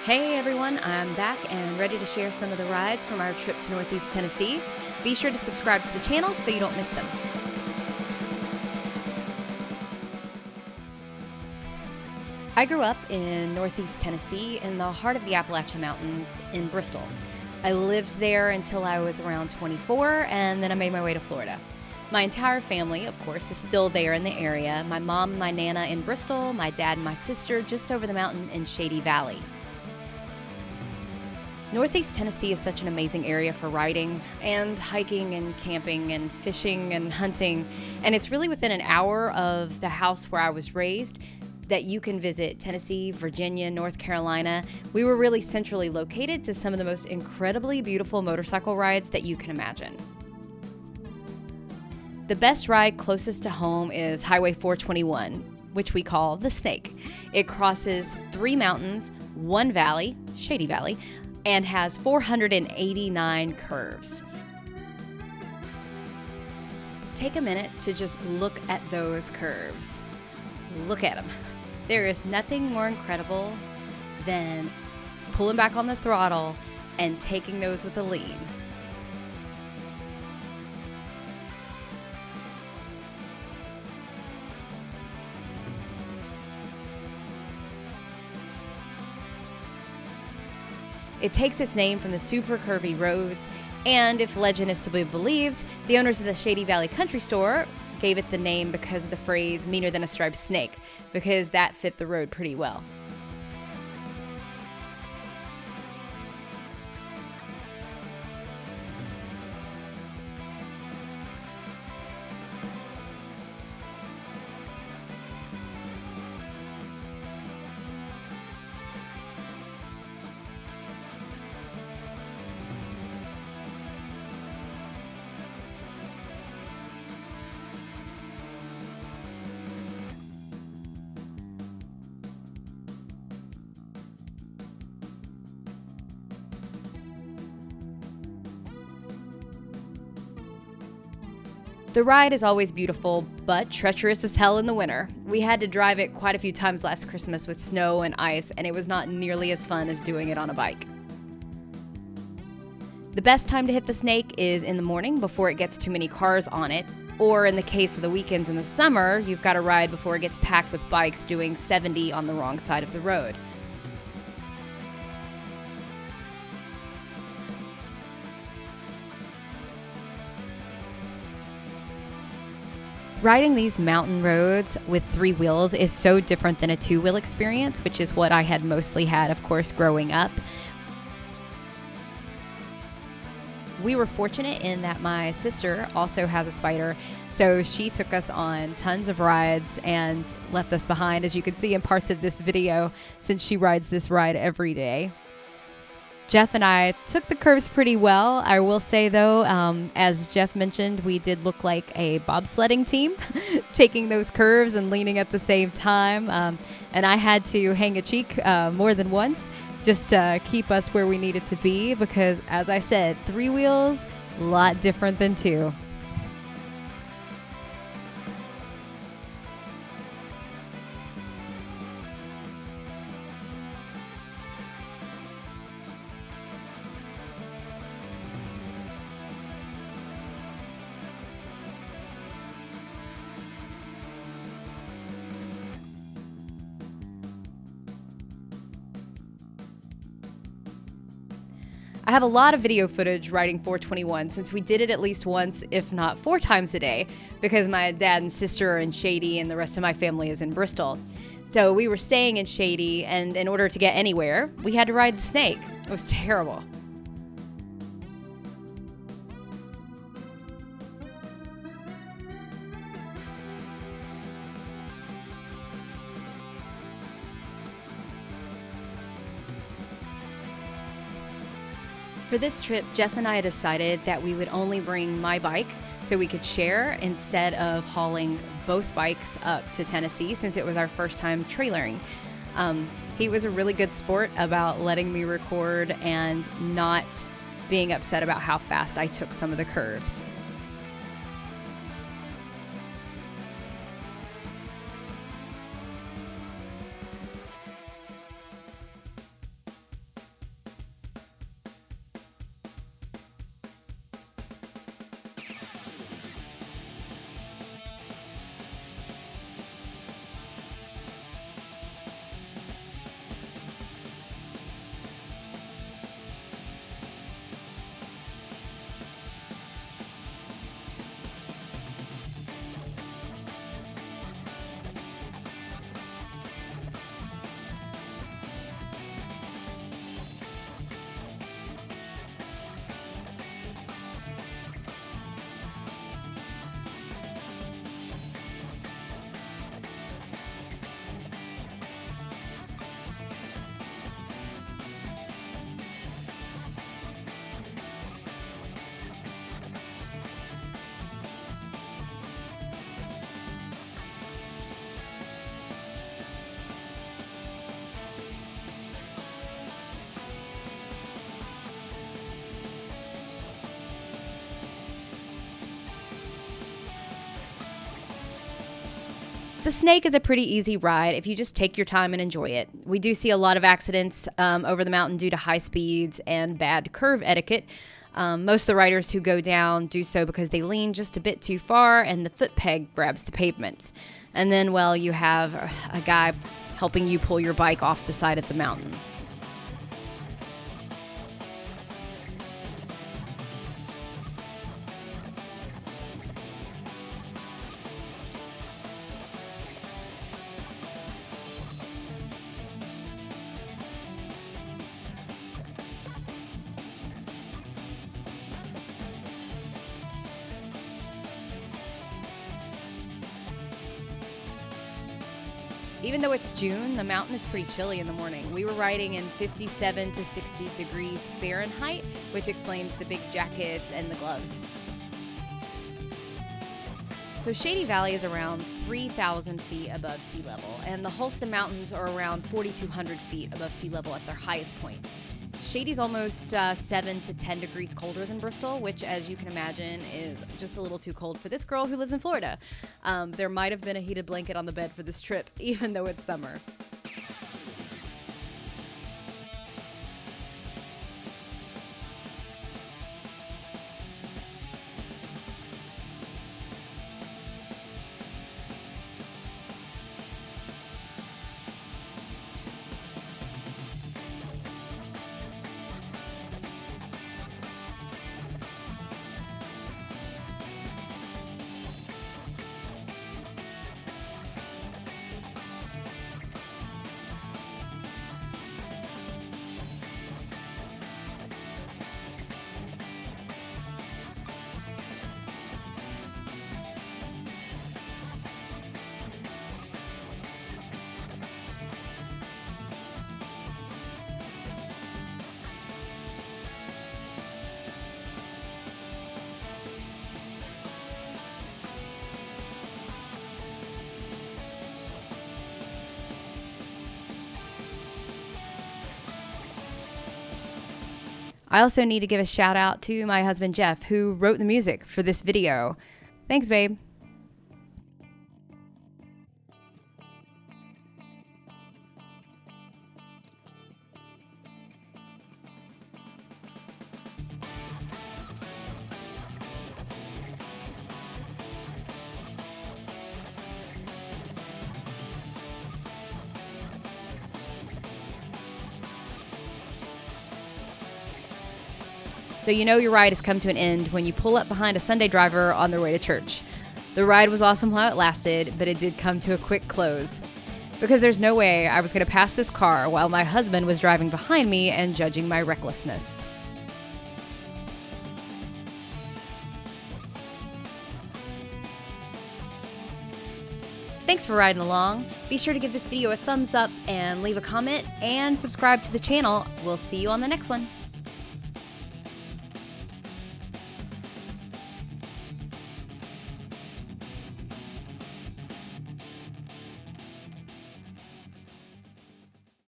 Hey everyone, I'm back and ready to share some of the rides from our trip to Northeast Tennessee. Be sure to subscribe to the channel so you don't miss them. I grew up in Northeast Tennessee in the heart of the Appalachian Mountains in Bristol. I lived there until I was around 24 and then I made my way to Florida. My entire family, of course, is still there in the area. My mom and my nana in Bristol, my dad and my sister just over the mountain in Shady Valley. Northeast Tennessee is such an amazing area for riding and hiking and camping and fishing and hunting. And it's really within an hour of the house where I was raised that you can visit Tennessee, Virginia, North Carolina. We were really centrally located to some of the most incredibly beautiful motorcycle rides that you can imagine. The best ride closest to home is Highway 421, which we call the Snake. It crosses 3 mountains, 1 valley, Shady Valley, and has 489 curves. Take a minute to just look at those curves. Look at them. There is nothing more incredible than pulling back on the throttle and taking those with a lean. It takes its name from the super curvy roads, and if legend is to be believed, the owners of the Shady Valley Country Store gave it the name because of the phrase "meaner than a striped snake," because that fit the road pretty well. The ride is always beautiful, but treacherous as hell in the winter. We had to drive it quite a few times last Christmas with snow and ice, and it was not nearly as fun as doing it on a bike. The best time to hit the Snake is in the morning before it gets too many cars on it, or in the case of the weekends in the summer, you've got to ride before it gets packed with bikes doing 70 on the wrong side of the road. Riding these mountain roads with 3 wheels is so different than a 2-wheel experience, which is what I had mostly had, of course, growing up. We were fortunate in that my sister also has a Spyder, so she took us on tons of rides and left us behind, as you can see in parts of this video, since she rides this ride every day. Jeff and I took the curves pretty well. I will say, though, as Jeff mentioned, we did look like a bobsledding team, taking those curves and leaning at the same time. And I had to hang a cheek more than once just to keep us where we needed to be because, as I said, 3 wheels, a lot different than 2. I have a lot of video footage riding 421 since we did it at least once, if not 4 times a day, because my dad and sister are in Shady and the rest of my family is in Bristol. So we were staying in Shady, and in order to get anywhere, we had to ride the Snake. It was terrible. For this trip, Jeff and I decided that we would only bring my bike so we could share instead of hauling both bikes up to Tennessee since it was our first time trailering. He was a really good sport about letting me record and not being upset about how fast I took some of the curves. The Snake is a pretty easy ride if you just take your time and enjoy it. We do see a lot of accidents over the mountain due to high speeds and bad curve etiquette. Most of the riders who go down do so because they lean just a bit too far and the foot peg grabs the pavement. And then, well, you have a guy helping you pull your bike off the side of the mountain. Even though it's June, the mountain is pretty chilly in the morning. We were riding in 57 to 60 degrees Fahrenheit, which explains the big jackets and the gloves. So Shady Valley is around 3,000 feet above sea level, and the Holston Mountains are around 4,200 feet above sea level at their highest point. Shady's almost 7 to 10 degrees colder than Bristol, which, as you can imagine, is just a little too cold for this girl who lives in Florida. There might have been a heated blanket on the bed for this trip, even though it's summer. I also need to give a shout out to my husband, Jeff, who wrote the music for this video. Thanks, babe. So you know your ride has come to an end when you pull up behind a Sunday driver on their way to church. The ride was awesome while it lasted, but it did come to a quick close. Because there's no way I was going to pass this car while my husband was driving behind me and judging my recklessness. Thanks for riding along. Be sure to give this video a thumbs up and leave a comment and subscribe to the channel. We'll see you on the next one.